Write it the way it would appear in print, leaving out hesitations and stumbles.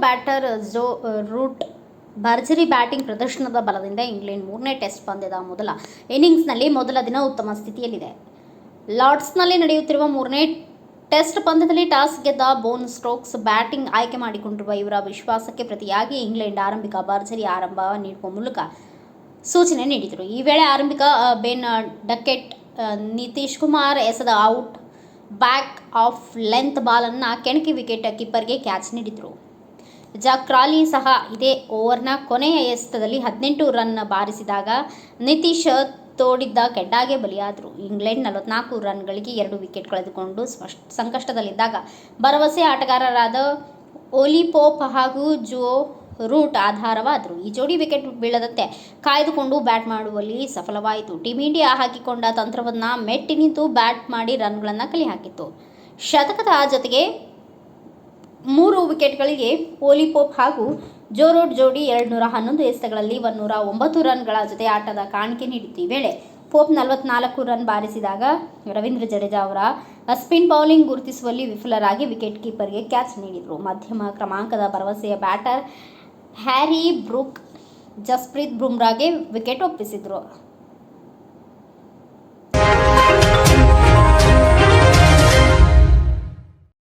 Batter Joe Root ಭರ್ಜರಿ batting ಪ್ರದರ್ಶನದ ಬಲದಿಂದ ಇಂಗ್ಲೆಂಡ್ 3ನೇ ಟೆಸ್ಟ್ ಪಂದ್ಯದ ಮೊದಲ ಇನ್ನಿಂಗ್ಸ್ನಲ್ಲಿ ಮೊದಲ ದಿನ ಉತ್ತಮ ಸ್ಥಿತಿಯಲ್ಲಿದೆ. ಲಾರ್ಡ್ಸ್ನಲ್ಲಿ ನಡೆಯುತ್ತಿರುವ 3ನೇ ಟೆಸ್ಟ್ ಪಂದ್ಯದಲ್ಲಿ ಟಾಸ್ ಗೆದ್ದ ಬೋನ್ ಸ್ಟೋಕ್ಸ್ ಬ್ಯಾಟಿಂಗ್ ಆಯ್ಕೆ ಮಾಡಿಕೊಂಡಿರುವ ಇವರ ವಿಶ್ವಾಸಕ್ಕೆ ಪ್ರತಿಯಾಗಿ ಇಂಗ್ಲೆಂಡ್ ಆರಂಭಿಕ ಭರ್ಜರಿ ಆರಂಭ ನೀಡುವ ಮೂಲಕ ಸೂಚನೆ ನೀಡಿದರು. ಈ ವೇಳೆ ಆರಂಭಿಕ ಬೆನ್ ಡಕೆಟ್ ನಿತೀಶ್ ಕುಮಾರ್ ಎಸೆದ ಔಟ್ ಬ್ಯಾಕ್ ಆಫ್ ಲೆಂತ್ ಬಾಲನ್ನು ಕೆಣಕಿ ವಿಕೆಟ್ ಕೀಪರ್ಗೆ ಕ್ಯಾಚ್ ನೀಡಿದರು. ಜಾಕ್ ಕ್ರಾಲಿ ಸಹ ಇದೇ ಓವರ್ನ ಕೊನೆಯ ಎಸೆತದಲ್ಲಿ 18 ರನ್ ಬಾರಿಸಿದಾಗ ನಿತೀಶ್ ತೋಡಿದ್ದ ಕೆಡ್ಡಾಗೆ ಬಲಿಯಾದರು. ಇಂಗ್ಲೆಂಡ್ 44 ರನ್ಗಳಿಗೆ 2 ವಿಕೆಟ್ ಕಳೆದುಕೊಂಡು ಸಂಕಷ್ಟದಲ್ಲಿದ್ದಾಗ ಭರವಸೆ ಆಟಗಾರರಾದ ಓಲಿ ಪೋಪ್ ಹಾಗೂ ಜೋ ರೂಟ್ ಆಧಾರವಾದರು. ಈ ಜೋಡಿ ವಿಕೆಟ್ ಬೀಳದಂತೆ ಕಾಯ್ದುಕೊಂಡು ಬ್ಯಾಟ್ ಮಾಡುವಲ್ಲಿ ಸಫಲವಾಯಿತು. ಟೀಮ್ ಇಂಡಿಯಾ ಹಾಕಿಕೊಂಡ ತಂತ್ರವನ್ನು ಮೆಟ್ಟಿ ನಿಂತು ಬ್ಯಾಟ್ ಮಾಡಿ ರನ್ಗಳನ್ನು ಕಲೆ ಹಾಕಿತ್ತು. ಶತಕದ ಜೊತೆಗೆ 3 ವಿಕೆಟ್ಗಳಿಗೆ ಓಲಿ ಪೋಪ್ ಹಾಗೂ ಜೋ ರೂಟ್ ಜೋಡಿ 211 ಎಸೆತಗಳಲ್ಲಿ 109 ರನ್ಗಳ ಜೊತೆ ಆಟದ ಕಾಣಿಕೆ ನೀಡಿತ್ತು. ಈ ವೇಳೆ ಪೋಪ್ 44 ರನ್ ಬಾರಿಸಿದಾಗ ರವೀಂದ್ರ ಜಡೇಜಾ ಅವರ ಸ್ಪಿನ್ ಬೌಲಿಂಗ್ ಗುರುತಿಸುವಲ್ಲಿ ವಿಫಲರಾಗಿ ವಿಕೆಟ್ ಕೀಪರ್ಗೆ ಕ್ಯಾಚ್ ನೀಡಿದರು. ಮಧ್ಯಮ ಕ್ರಮಾಂಕದ ಭರವಸೆಯ ಬ್ಯಾಟರ್ ಹ್ಯಾರಿ ಬ್ರೂಕ್ ಜಸ್ಪ್ರೀತ್ ಬುಮ್ರಾಗೆ ವಿಕೆಟ್ ಒಪ್ಪಿಸಿದರು.